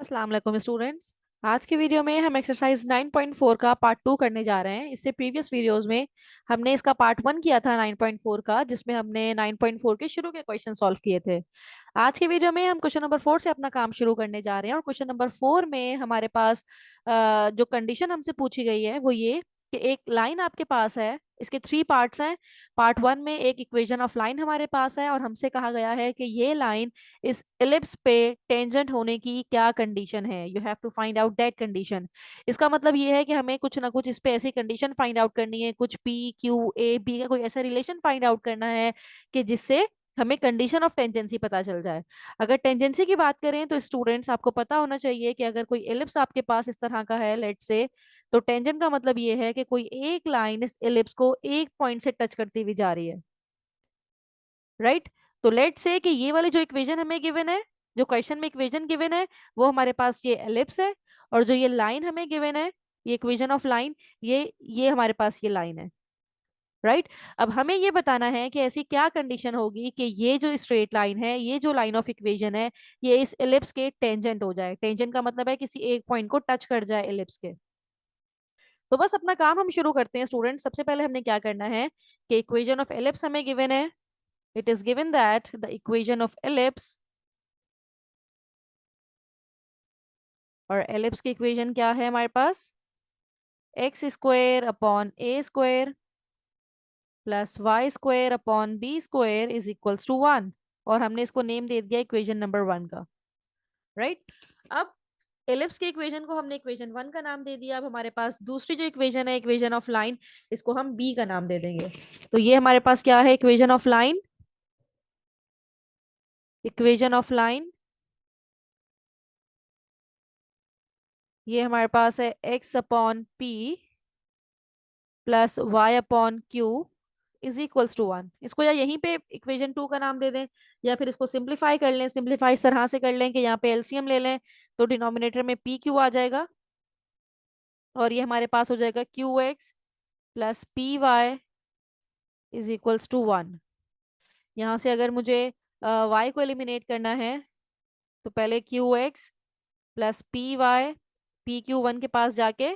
अस्सलाम वालेकुम स्टूडेंट्स। आज की वीडियो में हम एक्सरसाइज 9.4 का पार्ट 2 करने जा रहे हैं। इससे प्रीवियस वीडियोस में हमने इसका पार्ट 1 किया था 9.4 का, जिसमें हमने 9.4 के शुरू के क्वेश्चन सॉल्व किए थे। आज की वीडियो में हम क्वेश्चन नंबर 4 से अपना काम शुरू करने जा रहे हैं, और क्वेश्चन नंबर 4 में हमारे पास जो कंडीशन हमसे पूछी गई है वो ये कि एक लाइन आपके पास है। इसके 3 पार्ट्स हैं। पार्ट 1 में एक इक्वेशन ऑफ लाइन हमारे पास है, और हमसे कहा गया है कि ये लाइन इस एलिप्स पे टेंजेंट होने की क्या कंडीशन है। You have to find out that condition. इसका मतलब ये है कि हमें कुछ ना कुछ इस पे ऐसी कंडीशन फाइंड आउट करनी है, कुछ पी क्यू ए बी का कोई ऐसा रिलेशन फाइंड आउट करना है कि जिससे हमें कंडीशन ऑफ टेंजेंसी पता चल जाए। अगर टेंजेंसी की बात करें तो स्टूडेंट्स आपको पता होना चाहिए कि अगर कोई एलिप्स आपके पास इस तरह का है, लेट से, तो टेंजेंट का मतलब ये है कि कोई एक लाइन इस एलिप्स को एक पॉइंट से टच करती हुई जा रही है। राइट। तो लेट से कि ये वाली जो इक्वेशन हमें गिवन है, जो क्वेश्चन में इक्वेशन गिवन है, वो हमारे पास ये एलिप्स है। और जो ये लाइन हमें गिवन है, ये इक्वेशन ऑफ लाइन, ये हमारे पास ये लाइन है। राइट। अब हमें ये बताना है कि ऐसी क्या कंडीशन होगी कि ये जो स्ट्रेट लाइन है, ये जो लाइन ऑफ इक्वेशन है, ये इस एलिप्स के टेंजेंट हो जाए। टेंजेंट का मतलब है किसी एक पॉइंट को टच कर जाए एलिप्स के। तो बस अपना काम हम शुरू करते हैं स्टूडेंट। सबसे पहले हमने क्या करना है कि इक्वेशन ऑफ एलिप्स हमें गिवन है। It is given that the equation of ellipse, और एलिप्स की इक्वेशन क्या है हमारे पास, x square upon A square plus Y square upon B square is equals to 1। और हमने इसको नेम दे दिया इक्वेशन नंबर 1 का। राइट। अब एलिप्स के इक्वेशन को हमने इक्वेशन 1 का नाम दे दिया। अब हमारे पास दूसरी जो इक्वेशन है, इक्वेशन ऑफ लाइन, इसको हम बी का नाम दे देंगे। तो ये हमारे पास क्या है, equation of line. Equation of line ये हमारे पास है x upon p plus y upon q is equals to 1। इसको या यहीं पे इक्वेशन 2 का नाम दे दें, या फिर इसको सिंप्लीफाई कर लें। सिंप्लीफाई इस तरह से कर लें कि यहाँ पे एलसीएम ले लें, तो डिनोमिनेटर में पी क्यू आ जाएगा, और ये हमारे पास हो जाएगा q x plus p y is equals to 1। यहाँ से अगर मुझे वाई को एलिमिनेट करना है, तो पहले q x plus p y, p q 1 के पास जाके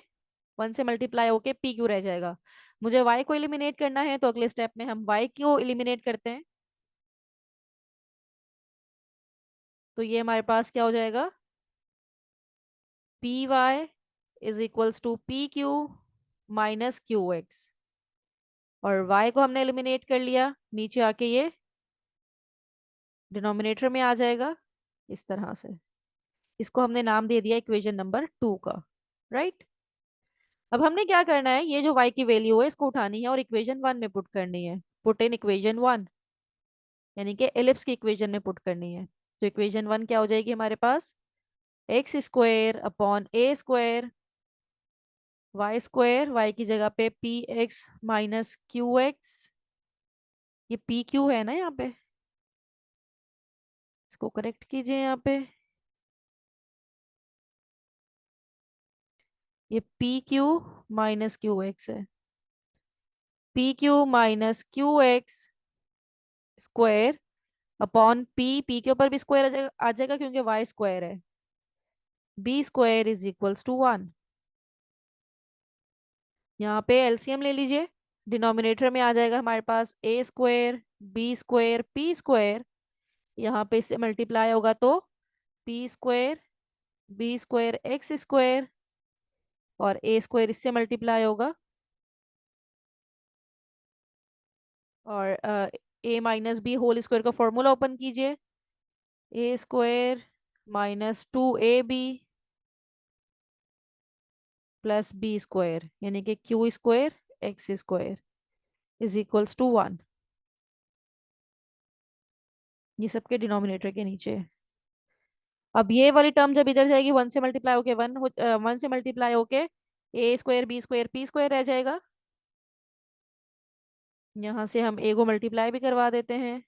1 से मल्टीप्लाई होके पी क्यू रह जाएगा। मुझे y को एलिमिनेट करना है, तो अगले स्टेप में हम y को एलिमिनेट करते हैं। तो ये हमारे पास क्या हो जाएगा, p y is equals to p Q minus Q x. और y को हमने एलिमिनेट कर लिया, नीचे आके ये डिनोमिनेटर में आ जाएगा इस तरह से। इसको हमने नाम दे दिया इक्वेशन नंबर 2 का। राइट। अब हमने क्या करना है, ये जो y की वैल्यू है इसको उठानी है और इक्वेशन 1 में पुट करनी है। पुट इन इक्वेशन 1, यानी कि एलिप्स की इक्वेशन में पुट करनी है। तो इक्वेशन 1 क्या हो जाएगी हमारे पास, x square upon A square Y square, Y की जगह पे P x minus Q x. ये पी क्यू है ना यहाँ पे, इसको करेक्ट कीजिए यहाँ पे। ये P Q minus Q X है। P Q minus Q X square upon P के ऊपर भी स्क्वायर आ जाएगा क्योंकि वाई स्क्वायर है, B square is equals to 1। यहाँ पे एलसीएम ले लीजिए। डिनोमिनेटर में आ जाएगा हमारे पास A square B square P square. यहाँ पे इससे मल्टीप्लाई होगा तो P square B square x square, और ए स्क्वायर इससे मल्टीप्लाई होगा, और A minus B whole square का फॉर्मूला ओपन कीजिए। ए स्क्वायर माइनस 2ab प्लस बी स्क्वायर, यानी कि Q square x square is equals to 1। ये सबके डिनोमिनेटर के नीचे। अब ये वाली टर्म जब इधर जाएगी, 1 से मल्टीप्लाई होके 1 से मल्टीप्लाई होके A square B square P square रह जाएगा। यहाँ से हम ए को मल्टीप्लाई भी करवा देते हैं।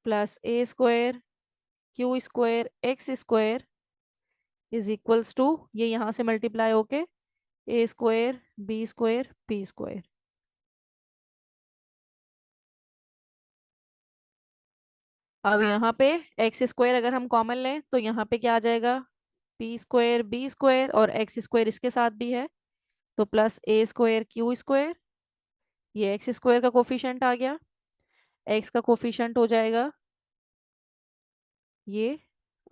Plus A square Q square x square is equals to, ये यहाँ से मल्टीप्लाई होके A square B square P square. अब यहाँ पे एक्स स्क्वायर अगर हम कॉमन लें तो यहाँ पे क्या आ जाएगा, पी स्क्वायर बी स्क्वायर, और एक्स स्क्वायर इसके साथ भी है तो प्लस ए स्क्वायर क्यू स्क्वायर। ये एक्स स्क्वायर का कोफिशिएंट आ गया, एक्स का कोफिशिएंट हो जाएगा ये,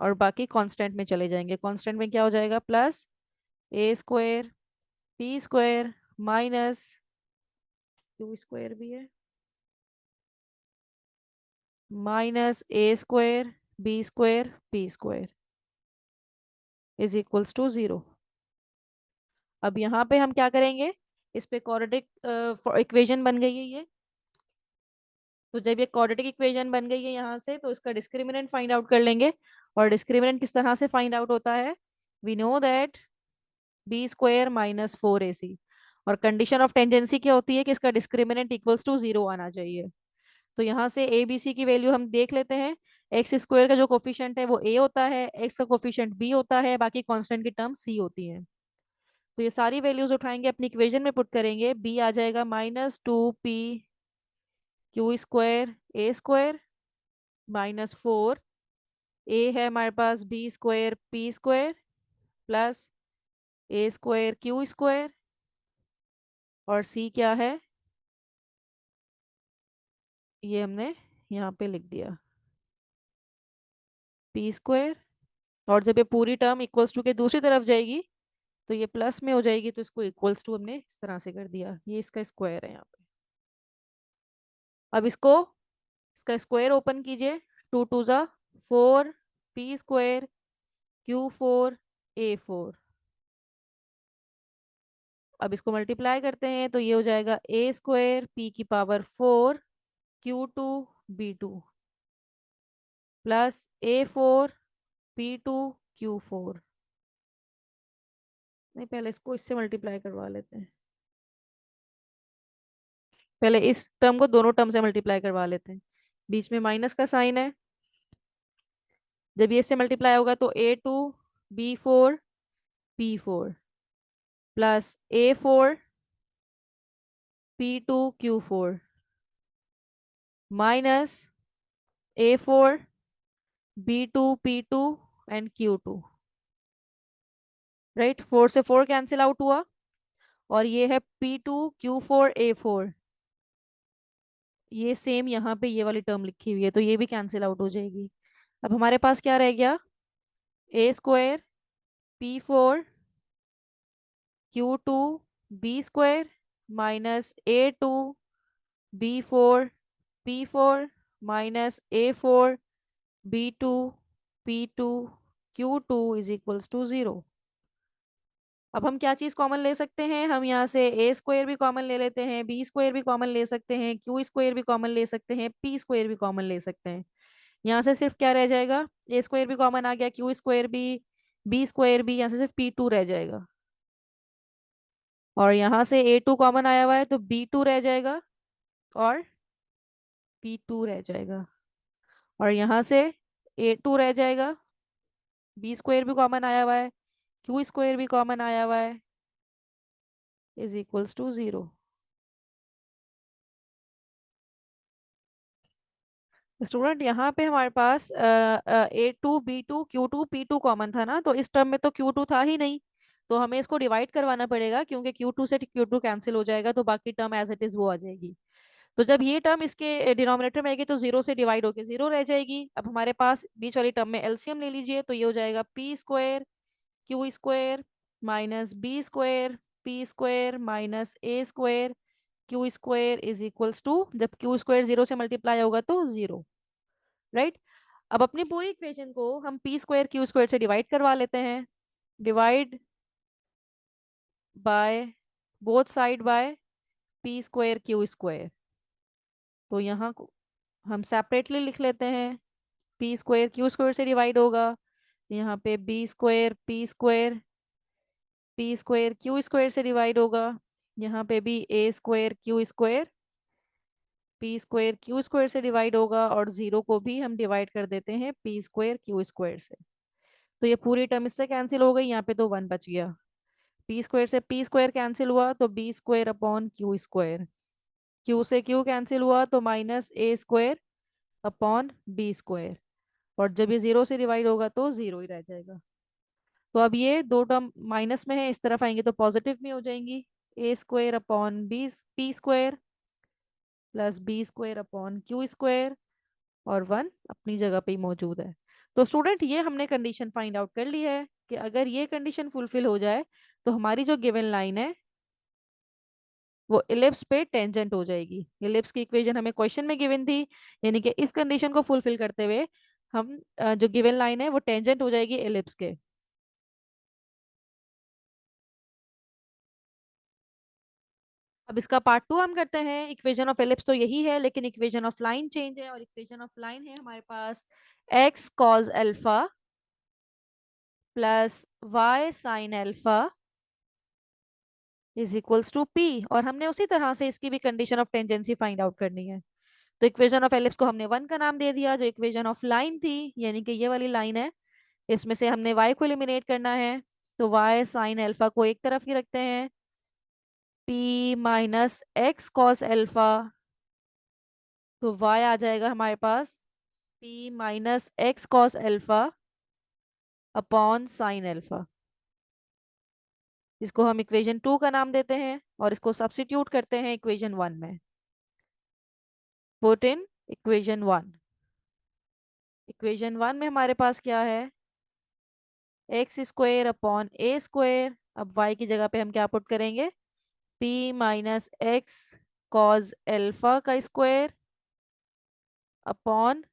और बाकी कांस्टेंट में चले जाएंगे। कांस्टेंट में क्या हो जाएगा, प्लस ए square P square minus Q square भी है, minus A square B square P square is equals to 0। अब यहाँ पे हम क्या करेंगे, इस पे क्वाड्रेटिक इक्वेशन बन गई है ये। तो जब ये क्वाड्रेटिक इक्वेशन बन गई है यहाँ से, तो इसका डिस्क्रिमिनेंट फाइंड आउट कर लेंगे। और डिस्क्रिमिनेंट किस तरह से फाइंड आउट होता है, we know that b square minus 4ac। और कंडीशन ऑफ टेंजेंसी क्या होती है कि इसका डिस्क्रिमिनेंट इक्वल्स टू 0 आना चाहिए। तो यहाँ से ए बी सी की वैल्यू हम देख लेते हैं। एक्स स्क्वायर का जो कोफिशिएंट है वो ए होता है, एक्स का कोफिशिएंट बी होता है, बाकी कांस्टेंट की टर्म सी होती है। तो ये सारी वैल्यूज उठाएंगे, अपनी इक्वेशन में पुट करेंगे। बी आ जाएगा -2p Q square A square minus 4, A है हमारे पास B square P square plus ए स्क्वायर क्यू स्क्वायर, और सी क्या है ये हमने यहाँ पे लिख दिया पी स्क्वायर। और जब ये पूरी टर्म इक्वल्स टू के दूसरी तरफ जाएगी तो ये प्लस में हो जाएगी, तो इसको इक्वल्स टू हमने इस तरह से कर दिया, ये इसका स्क्वायर है यहाँ पे। अब इसका स्क्वायर ओपन कीजिए, 2 2 ज़ा 4 पी स्क्वायर Q4 A4। अब इसको मल्टीप्लाई करते हैं तो ये हो जाएगा ए स्क्वायर पी की power 4 Q2 B2 plus A4 P2 Q4। नहीं, पहले इसको इससे मल्टीप्लाई करवा लेते हैं, पहले इस टर्म को दोनों टर्म से मल्टीप्लाई करवा लेते हैं। बीच में माइनस का साइन है, जब ये इससे मल्टीप्लाई होगा तो A2 B4 P4 plus A4 P2 Q4 minus A4 B2 P2 and Q2। Right, 4 से 4 कैंसिल आउट हुआ, और ये है P2 Q4 A4। ये सेम यहाँ पे ये वाली टर्म लिखी हुई है तो ये भी कैंसिल आउट हो जाएगी। अब हमारे पास क्या रह गया, A square P4 Q2 B square minus A2 B4 P4 minus A4 B2 P2 Q2 is equals to 0। अब हम क्या चीज कॉमन ले सकते हैं, हम यहाँ से ए स्क्वायर भी कॉमन ले लेते हैं, बी स्क्वायर भी कॉमन ले सकते हैं, क्यू स्क्वायर भी कॉमन ले सकते हैं, पी स्क्वायर भी कॉमन ले सकते हैं। यहाँ से सिर्फ क्या रह जाएगा, ए स्क्वायर भी कॉमन आ गया, क्यू स्क्वायर भी, बी स्क्वायर भी, यहाँ से सिर्फ P2 रह जाएगा। और यहाँ से A2 कॉमन आया हुआ है तो B2 रह जाएगा और P2 रह जाएगा। और यहाँ से A2 रह जाएगा, बी स्क्वायर भी कॉमन आया हुआ है, क्यू स्क्वायर भी कॉमन आया हुआ है, इज इक्वल्स टू 0। स्टूडेंट यहाँ पे हमारे पास A2 B2 Q2 P2 common था ना, तो इस टर्म में तो Q2 था ही नहीं, तो हमें इसको डिवाइड करवाना पड़ेगा, क्योंकि Q2 से Q2 कैंसिल हो जाएगा तो बाकी टर्म एज इट इज वो आ जाएगी। तो जब ये टर्म इसके डिनोमिनेटर में आएगी तो 0 से डिवाइड होकर 0 रह जाएगी। अब हमारे पास बीच वाली टर्म में एलसीएम ले लीजिए, तो ये हो जाएगा p square Q square minus b square P square minus A square Q square is equals to, जब क्यू स्क्वायर 0 से मल्टीप्लाई होगा तो 0। राइट, अब अपनी पूरी इक्वेशन को हम पी स्क्वायर क्यू स्क्वायर से डिवाइड करवा लेते हैं। Divide by both side by P square Q square, तो यहाँ को हम सेपरेटली लिख लेते हैं। पी स्क्वायर क्यू स्क्वायर से डिवाइड होगा, यहाँ पे पी स्क्वायर क्यू स्क्वायर से डिवाइड होगा, यहाँ पे भी A square Q square P square Q square से डिवाइड होगा, और 0 को भी हम डिवाइड कर देते हैं पी स्क्वायर क्यू स्क्वायर से। तो ये पूरी टर्म इससे कैंसिल हो गई, यहाँ पे तो 1 बच गया। पी स्क्वायर से पी स्क्वायर कैंसिल हुआ तो b square upon Q square, q से क्यू कैंसिल हुआ तो माइनस ए स्क्वायर अपॉन बी स्क्वायर, और जब ये जीरो से डिवाइड होगा तो जीरो ही रह जाएगा। तो अब ये दो टर्म माइनस में है, इस तरफ आएंगे तो पॉजिटिव में हो जाएंगी। A square upon B P square plus B square upon Q square, और वन अपनी जगह पे ही मौजूद है। तो स्टूडेंट ये हमने कंडीशन फाइंड आउट कर ली है कि अगर ये कंडीशन फुलफिल हो जाए तो हमारी जो गिवन लाइन है वो इलिप्स पे टेंजेंट हो जाएगी। इलिप्स की इक्वेशन हमें क्वेश्चन में गिवन थी, यानी कि इस कंडीशन को फुलफिल करते हुए हम जो गिवन लाइन है वो टेंजेंट हो जाएगी इलिप्स के। अब इसका पार्ट टू हम करते हैं। इक्वेशन ऑफ एलिप्स तो यही है, लेकिन इक्वेशन ऑफ लाइन चेंज है, और इक्वेशन ऑफ लाइन है हमारे पास X cos alpha plus Y sine alpha is equals to P, और हमने उसी तरह से इसकी भी condition of tangency find out करनी है। तो इक्वेशन ऑफ एलिप्स को हमने वन का नाम दे दिया, जो इक्वेशन ऑफ लाइन थी यानी कि ये वाली लाइन है, इसमें से हमने y को एलिमिनेट करना है। तो y साइन अल्फा को एक तरफ ही रखते हैं, p minus x cos alpha, तो y आ जाएगा हमारे पास p minus x cos alpha upon sine alpha. इसको हम इक्वेशन टू का नाम देते हैं और इसको सब्स्टिट्यूट करते हैं इक्वेशन वन में। Put in equation one. Equation one में हमारे पास क्या है, x square upon A square. अब y की जगह पे हम क्या पुट करेंगे, p minus X cos alpha का square upon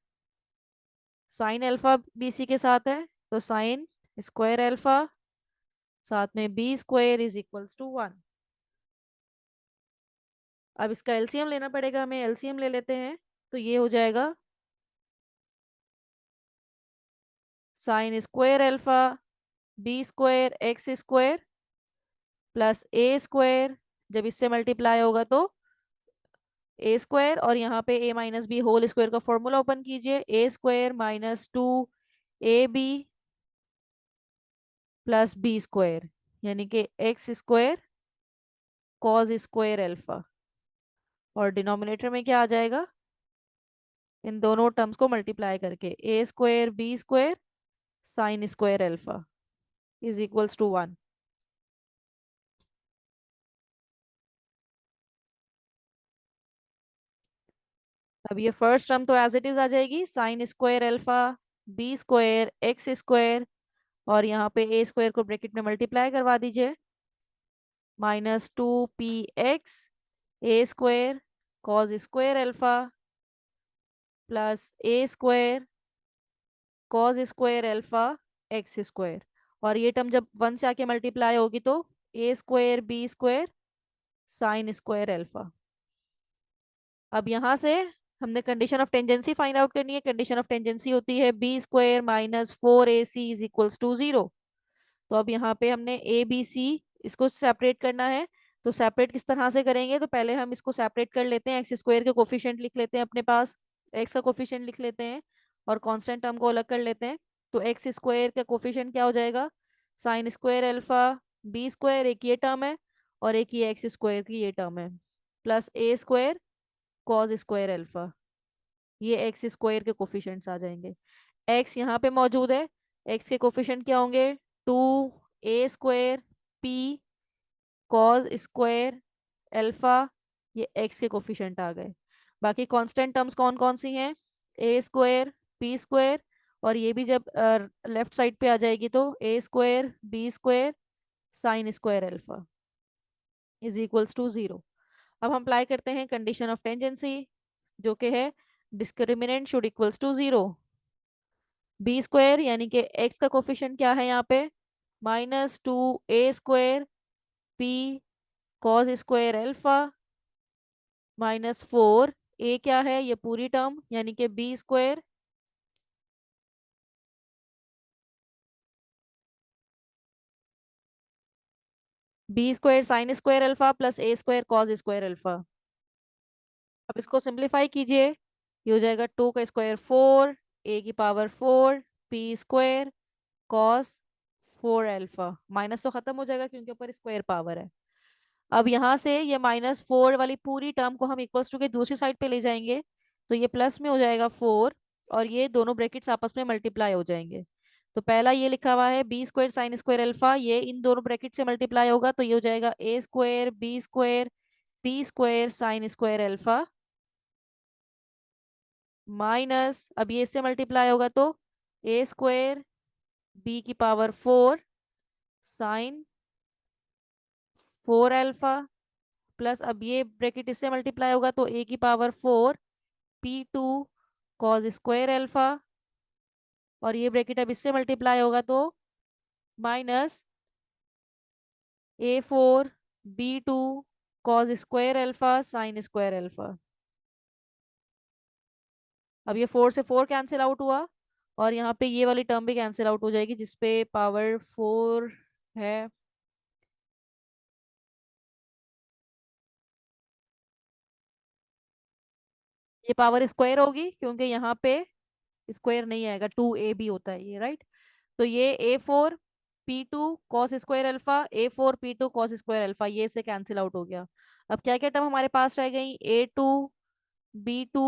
sine alpha B C के साथ है, तो साइन स्क्वायर अल्फा साथ में B square is equals to one. अब इसका एलसीएम लेना पड़ेगा हमें, एलसीएम ले लेते हैं। तो ये हो जाएगा sine square alpha B square x square plus ए स्क्वायर, जब इससे मल्टीप्लाई होगा तो ए स्क्वायर, और यहाँ पे A minus B whole square का फॉर्मूला ओपन कीजिए, A square minus two A B plus B square, यानी कि X square cos square alpha, और डिनोमिनेटर में क्या आ जाएगा, इन दोनों टर्म्स को मल्टीप्लाई करके A square B square sine square alpha is equals to one. अब ये फर्स्ट टर्म तो एज इट इज आ जाएगी, sine square alpha B square x square, और यहाँ पे ए स्क्वायर को ब्रैकेट में मल्टीप्लाई करवा दीजिए, minus two P X A square cos square alpha plus A square cos square alpha X square, और ये टर्म जब वन से आके मल्टीप्लाई होगी तो A square B square sine square alpha. अब यहाँ से हमने condition of tangency find out करनी है। कंडीशन ऑफ टेंजेंसी होती है B square minus four A C is equals to zero. तो अब यहाँ पे हमने ए बी सी इसको सेपरेट करना है। तो सेपरेट किस तरह से करेंगे, तो पहले हम इसको सेपरेट कर लेते हैं, एक्स स्क्वायर के कोफिशिएंट लिख लेते हैं अपने पास, एक्स का कोफिशिएंट लिख लेते हैं और कांस्टेंट टर्म को अलग कर लेते हैं। तो एक्स स्क्वायर का कोफिशिएंट क्या हो जाएगा, sine square alpha B square, एक ये टर्म है, और एक ये एक्स स्क्वायर की ये टर्म है, प्लस ए स्क्वायर कॉज स्क्वायर अल्फा, ये एक्स स्क्वायर के कोफिशिएंट्स आ जाएंगे। एक्स यहाँ पे मौजूद है, एक्स के कोफिशिएंट क्या होंगे, टू ए square p cos square alpha, ये एक्स के कोफिशिएंट आ गए। बाकी कांस्टेंट टर्म्स कौन कौन सी हैं, ए स्क्वायर पी स्क्वायर, और ये भी जब लेफ्ट साइड पे आ जाएगी तो A square B square sine square alpha is equals to zero. अब हम अप्लाई करते हैं कंडीशन ऑफ टेंजेंसी, जो कि है discriminant should equals to zero. B square यानी कि एक्स का कोफिशिएंट क्या है यहाँ पे, minus two A square P cos square alpha minus four, A क्या है ये पूरी टर्म यानी कि B square B square sine square alpha plus ए स्क्वायर कॉस स्क्वायर अल्फा। अब इसको सिंप्लीफाई कीजिए, ये हो जाएगा टू का स्क्वायर फोर ए की power four P square cos four alpha, minus तो खत्म हो जाएगा क्योंकि ऊपर स्क्वायर पावर है। अब यहाँ से ये माइनस फोर वाली पूरी टर्म को हम इक्वल्स टू के दूसरी साइड पे ले जाएंगे, तो ये प्लस में हो जाएगा 4, और ये दोनों ब्रैकेट्स आपस में मल्टीप्लाई हो जाएंगे। तो पहला ये लिखा हुआ है B square sine square alpha, ये इन दोनों ब्रैकेट से मल्टीप्लाई होगा, तो ये हो जाएगा A square B square sine square alpha, minus अब ये इससे मल्टीप्लाई होगा तो ए स्क्वायर बी की पावर 4 साइन 4 अल्फा, प्लस अब ये ब्रैकेट इससे मल्टीप्लाई होगा तो ए की power 4 P2 cos square alpha, और ये ब्रैकेट अब इससे मल्टीप्लाई होगा तो minus A4 B2 cos square alpha sine square alpha. अब ये 4 से 4 कैंसिल आउट हुआ, और यहाँ पे ये वाली टर्म भी कैंसिल आउट हो जाएगी जिसपे पावर 4 है। ये पावर स्क्वायर होगी क्योंकि यहाँ पे स्क्वायर नहीं आएगा, 2ab होता है ये, राइट। तो ये A4 P2 cos square alpha A4 P2 cos square alpha, ये से कैंसिल आउट हो गया। अब क्या क्या टर्म हमारे पास रह गई, A2 B2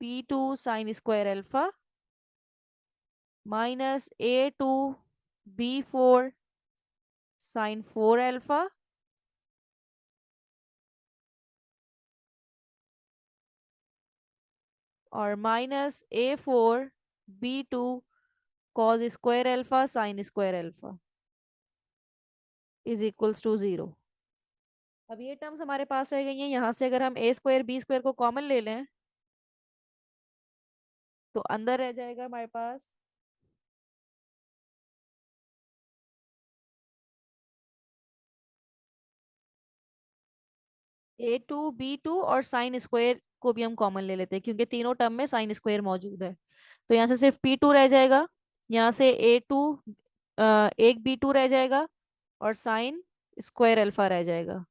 P2 sine square alpha, minus A2 B4 sine 4 alpha, और minus A4 B2 cos square alpha sine square alpha is equals to 0। अब ये टर्म्स हमारे पास रह गई हैं, यहाँ से अगर हम ए स्क्वायर बी स्क्वायर को कॉमन ले लें तो अंदर रह जाएगा हमारे पास A2 B2, और साइन स्क्वायर को भी हम कॉमन ले लेते हैं क्योंकि तीनों टर्म में साइन स्क्वायर मौजूद है। तो यहाँ से सिर्फ P2 रह जाएगा, यहाँ से एक B2 रह जाएगा, और साइन स्क्वायर अल्फा रह जाएगा।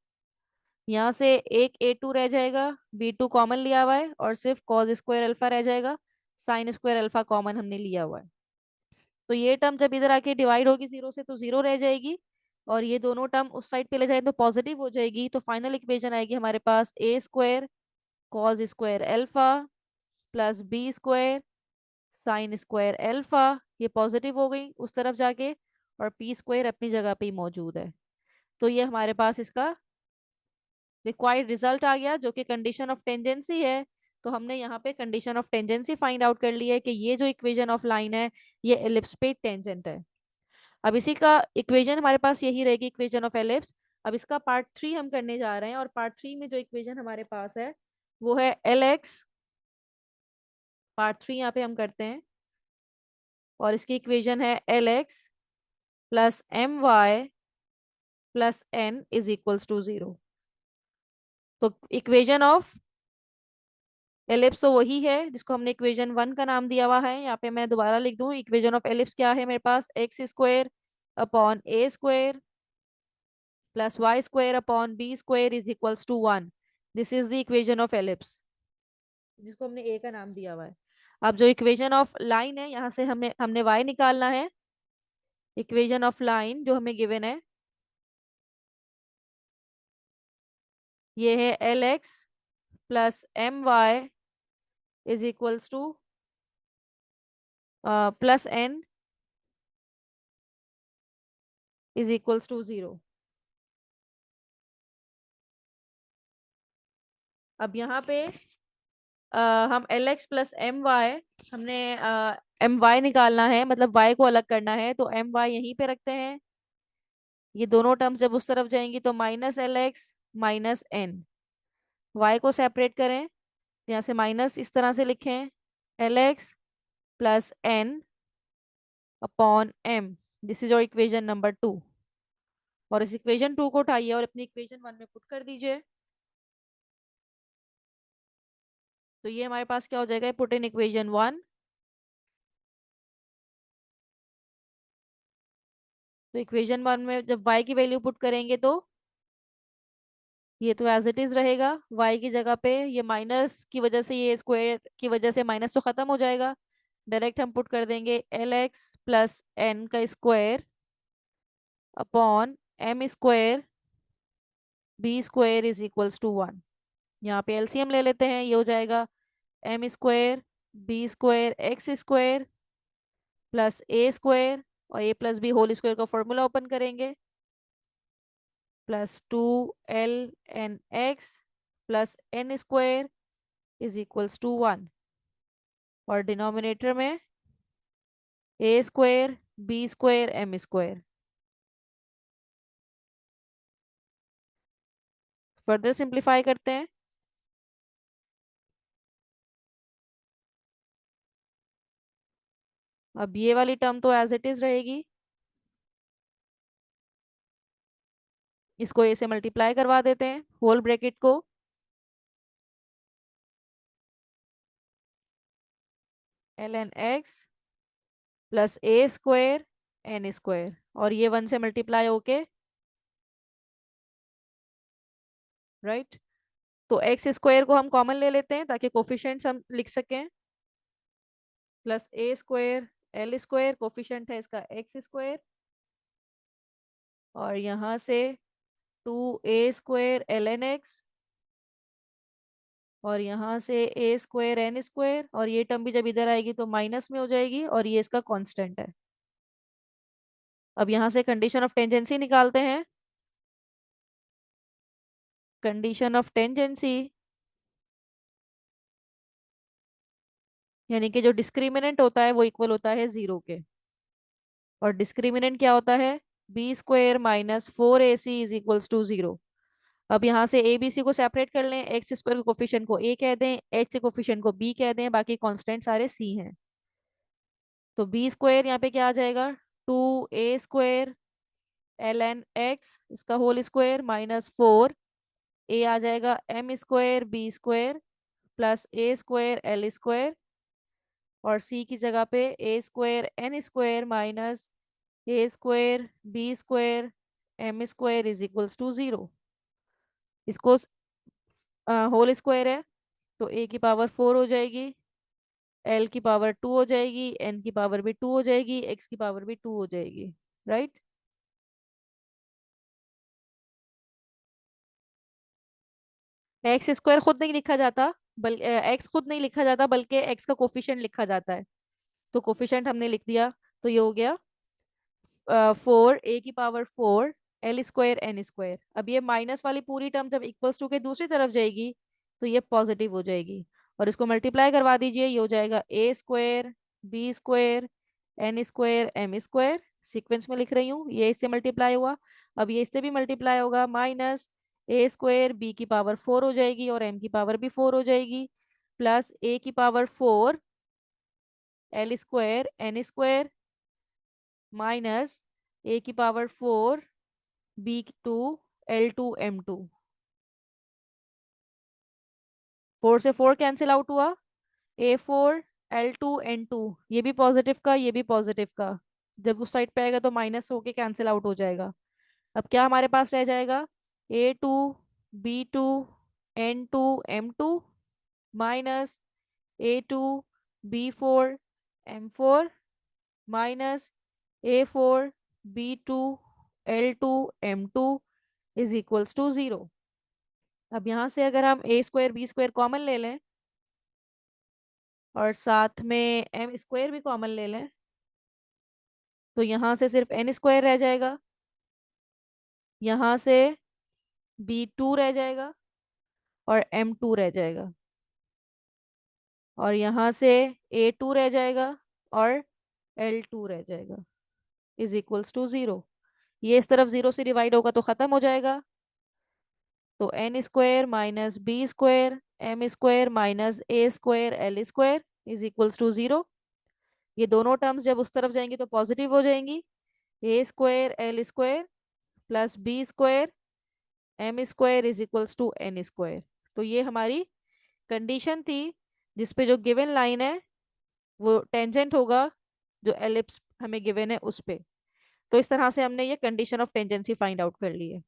यहाँ से एक A2 रह जाएगा, B2 कॉमन लिया हुआ है, और सिर्फ कॉस स्क्वायर अल्फा रह जाएगा, साइन स्क्वायर अल्फा कॉमन हमने लिया हुआ है। तो ये टर्म जब इधर आके डिवाइड होगी जीरो से तो जीरो रह जाएगी, और ये दोनों टर्म उस साइड पे ले जाए तो पॉजिटिव हो जाएगी। तो फाइनल इक्वेशन आएगी हमारे पास A square cos square alpha plus B square sine square alpha, ये पॉजिटिव हो गई उस तरफ जाके, और पी स्क्वायर अपनी जगह पे ही मौजूद है। तो ये हमारे पास इसका रिक्वायर्ड रिजल्ट आ गया जो कि कंडीशन ऑफ टेंजेंसी है। तो हमने यहाँ पे condition of tangency find out कर ली है कि ये जो इक्वेशन ऑफ लाइन है ये एलिप्स पे टेंजेंट है। अब इसी का इक्वेशन हमारे पास यही रहेगी, इक्वेशन ऑफ एलिप्स। अब इसका पार्ट 3 हम करने जा रहे हैं, और पार्ट 3 में जो इक्वेशन हमारे पास है वो है LX। पार्ट 3 यहाँ पे हम करते हैं, और इसकी इक्वेशन है LX plus MY plus N is equals to 0। तो इक्वेशन ऑफ एलिप्स तो वही है जिसको हमने इक्वेशन 1 का नाम दिया हुआ है। यहाँ पे मैं दोबारा लिख दूं, इक्वेशन ऑफ एलिप्स क्या है मेरे पास, x square upon A square plus Y square upon B square is equals to 1। This is the equation of ellipse जिसको हमने ए का नाम दिया हुआ है। अब जो इक्वेशन ऑफ लाइन है, यहाँ से हमने हमने वाई निकालना है। इक्वेशन ऑफ लाइन जो हमें गिवन है ये है LX plus MY is equals to plus N is equals to 0। अब यहाँ पे हम LX प्लस MY, हमने MY निकालना है, मतलब Y को अलग करना है, तो MY यहीं पे रखते हैं। ये दोनों टर्म्स जब उस तरफ जाएंगी तो minus LX minus N, Y को सेपरेट करें, यहाँ से माइनस इस तरह से लिखें, LX plus N upon M। This is your equation number 2। और इस इक्वेशन 2 को उठाइए और अपनी इक्वेशन 1 में पुट कर दीजिए। तो ये हमारे पास क्या हो जाएगा, पुट इन इक्वेशन 1। तो इक्वेशन 1 में जब y की वैल्यू पुट करेंगे तो ये तो एज इट इज रहेगा, y की जगह पे ये माइनस की वजह से, ये स्क्वायर की वजह से माइनस तो खत्म हो जाएगा। डायरेक्ट हम पुट कर देंगे LX प्लस एन का square upon M square B square is equals to 1। यहाँ पे एलसीएम ले लेते हैं, ये हो जाएगा m square B square x square plus ए स्क्वायर, और A plus B whole square का फॉर्मूला ओपन करेंगे, plus 2 ln x plus n square is equals to 1, और डिनोमिनेटर में A square B square m square. Further simplify करते हैं। अब ये वाली टर्म तो एज इट इज रहेगी, इसको ए से मल्टीप्लाई करवा देते हैं, होल ब्रैकेट को ln x प्लस ए स्क्वायर एन स्क्वायर, और ये 1 से मल्टीप्लाई होके, राइट। तो एक्स स्क्वायर को हम कॉमन ले लेते हैं ताकि कोफिशिएंट्स हम लिख सकें, प्लस ए स्क्वायर एल स्क्वायर, कोफिशिएंट है इसका एक्स स्क्वायर, और यहाँ से 2a² ln x, और यहाँ से a² n स्क्वायर, और ये टर्म भी जब इधर आएगी तो माइनस में हो जाएगी, और ये इसका कांस्टेंट है। अब यहाँ से कंडीशन ऑफ टेंजेंसी निकालते हैं। कंडीशन ऑफ टेंजेंसी यानी कि जो डिस्क्रिमिनेंट होता है वो इक्वल होता है 0 के, और डिस्क्रिमिनेंट क्या होता है, b² minus 4ac is equals to 0। अब यहाँ से ए बी सी को सेपरेट कर लें, एक्स स्क्वायर के कोफिशिएंट को ए कह दें, एच के कोफिशिएंट को बी कह दें, बाकी कांस्टेंट सारे सी हैं। तो बी स्क्वायर यहाँ पे क्या आ जाएगा, 2a² ln x इसका होल स्क्वायर माइनस 4, ए आ जाएगा m square B square plus a² L square, और सी की जगह पे a² n square minus a² B square m square is equals to 0। इसको होल स्क्वायर है तो a की पावर 4 हो जाएगी, l की पावर 2 हो जाएगी, n की पावर भी 2 हो जाएगी, x की पावर भी 2 हो जाएगी, राइट। एक्स स्क्वायर खुद नहीं लिखा जाता, एक्स खुद नहीं लिखा जाता, बल्कि एक्स का कोफिशिएंट लिखा जाता है। तो कोफिशिएंट हमने लिख दिया, तो ये हो गया 4 a की पावर 4 l² n²। अब ये माइनस वाली पूरी टर्म जब इक्वल्स टू के दूसरी तरफ जाएगी तो ये पॉजिटिव हो जाएगी, और इसको मल्टीप्लाई करवा दीजिए, ये हो जाएगा a² b² n² m²। Sequence में लिख रही हूँ, ये इससे मल्टीप्लाई हुआ, अब ये इससे भी मल्टीप्लाई होगा, माइनस a² b की पावर 4 हो जाएगी और m की पावर भी 4 हो जाएगी, प्लस a की power 4 l² n² minus a की पावर 4 b2 l2 m2। 4 से 4 कैंसिल आउट हुआ, a4 l2 n2, ये भी पॉजिटिव का ये भी पॉजिटिव का, जब उस साइड पे आएगा तो माइनस होके कैंसिल आउट हो जाएगा। अब क्या हमारे पास रह जाएगा, a2 b2 n2 m2 minus a2 b4 m4 minus a4 b2 l2 m2 is equals to 0। अब यहाँ से अगर हम a² b² कॉमन ले लें और साथ में m² भी कॉमन ले लें, तो यहाँ से सिर्फ n² रह जाएगा, यहाँ से b2 रह जाएगा और m2 रह जाएगा, और यहाँ से a2 रह जाएगा और l2 रह जाएगा, इज इक्वल्स टू 0। ये इस तरफ 0 से डिवाइड होगा तो खत्म हो जाएगा, तो n² minus b² m² minus a² l² is equals to 0। ये दोनों टर्म्स जब उस तरफ जाएंगी तो पॉजिटिव हो जाएंगी, a² l² plus b² m² is equals to n²। तो ये हमारी कंडीशन थी जिसपे जो गिवन लाइन है वो टेंजेंट होगा जो एलिप्स हमें गिवन है उस पे। तो इस तरह से हमने ये condition of tangency find out कर ली है।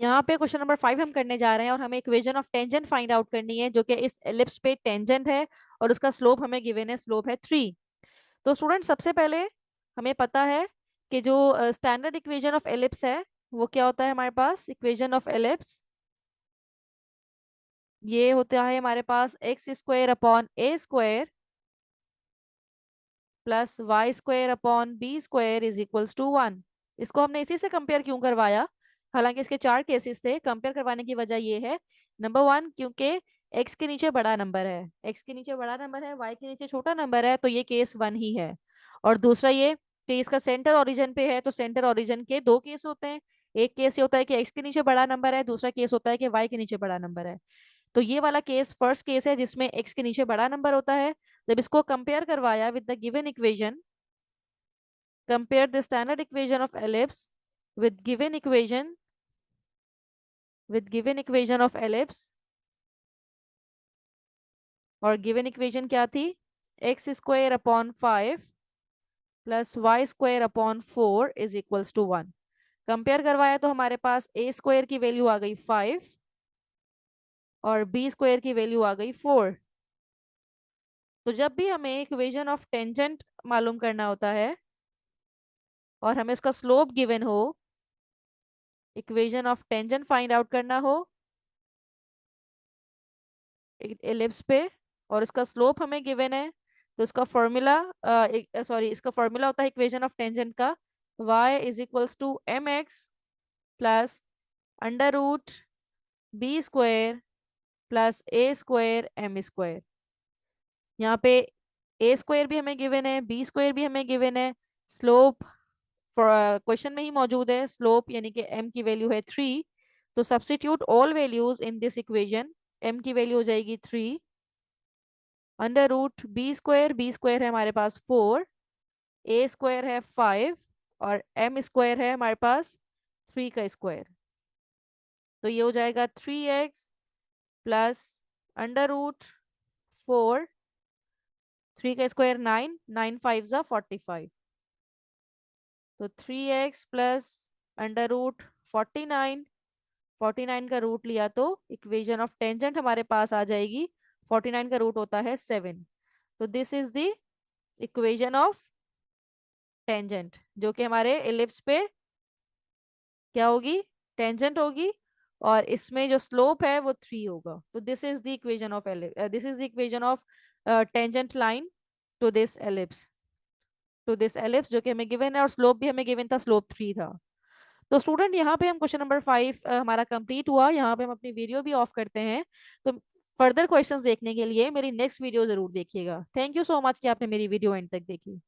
यहाँ पे क्वेश्चन नंबर 5 हम करने जा रहे हैं, और हमें equation of tangent find out करनी है जो कि इस एलिप्स पे टेंजेंट है, और उसका स्लोप हमें गिवन है, स्लोप है 3। तो स्टूडेंट सबसे पहले हमें पता है कि जो स्टैंडर्ड इक्वेशन ऑफ एलिप्स है वो क्या होता है हमारे पास। इक्वेशन ऑफ एलिप्स ये होता है हमारे पास x square upon A square plus Y square upon B square is equals to 1। इसको हमने इसी से कंपेयर क्यों करवाया, हालांकि इसके चार केसेस थे। कंपेयर करवाने की वजह ये है, नंबर वन, क्योंकि एक्स के नीचे बड़ा नंबर है, एक्स के नीचे बड़ा नंबर है, वाई के नीचे छोटा नंबर है, तो ये केस वन ही है। और दूसरा ये कि इसका सेंटर ओरिजिन पे है, तो सेंटर ओरिजिन के दो केस होते हैं। एक केस ये होता है कि एक्स के नीचे बड़ा नंबर है, दूसरा केस होता है कि वाई के नीचे बड़ा नंबर है। तो ये वाला केस फर्स्ट केस है जिसमें एक्स के नीचे बड़ा नंबर होता है। जब इसको कंपेयर करवाया with the given equation, compare the standard equation of ellipse with given equation, with given equation of ellipse, और गिवन इक्वेशन क्या थी, x square upon 5 plus Y square upon 4 is equals to 1। Compare करवाया तो हमारे पास A square की value आ गई 5 और बी स्क्वायर की वैल्यू आ गई 4। तो जब भी हमें इक्वेशन ऑफ टेंजेंट मालूम करना होता है और हमें उसका स्लोप गिवन हो, equation of tangent find out करना हो एलिप्स पे, और इसका स्लोप हमें गिवन है, तो इसका फॉर्मूला, सॉरी, इसका फॉर्मूला होता है इक्वेशन ऑफ टेंजेंट का y is equals to m x plus under root b square plus A square m square. यहाँ पे ए स्क्वायर भी हमें गिवन है, बी स्क्वायर भी हमें गिवन है, स्लोप क्वेश्चन में ही मौजूद है, स्लोप यानी कि m की वैल्यू है 3। तो substitute all values in this equation, m की वैल्यू हो जाएगी 3, अंडर रूट बी स्क्वायर है हमारे पास 4, ए स्क्वायर है 5 और एम स्क्वायर है हमारे पास 3 का स्क्वायर। तो ये हो जाएगा 3x प्लस अंडर रूट 4, 3 का स्क्वायर 9, 9 5 जा 45। तो 3x प्लस अंडर रूट 49, 49 का रूट लिया तो इक्वेशन ऑफ टेंजेंट हमारे पास आ जाएगी, 49 का रूट होता है 7। तो this is the equation of tangent जो कि हमारे एलिप्स पे क्या होगी, टेंजेंट होगी, और इसमें जो स्लोप है वो 3 होगा। तो this is the equation of this is the equation of tangent line to this ellipse, to this ellipse जो कि हमें गिवन है, और स्लोप भी हमें गिवन था, स्लोप 3 था। तो स्टूडेंट यहाँ पे हम क्वेश्चन नंबर 5 हमारा कंप्लीट हुआ। यहाँ पे हम अपनी वीडियो भी ऑफ करते हैं। तो फर्दर क्वेश्चंस देखने के लिए मेरी नेक्स्ट वीडियो जरूर देखिएगा। थैंक यू सो मच कि आपने मेरी वीडियो एंड तक देखी।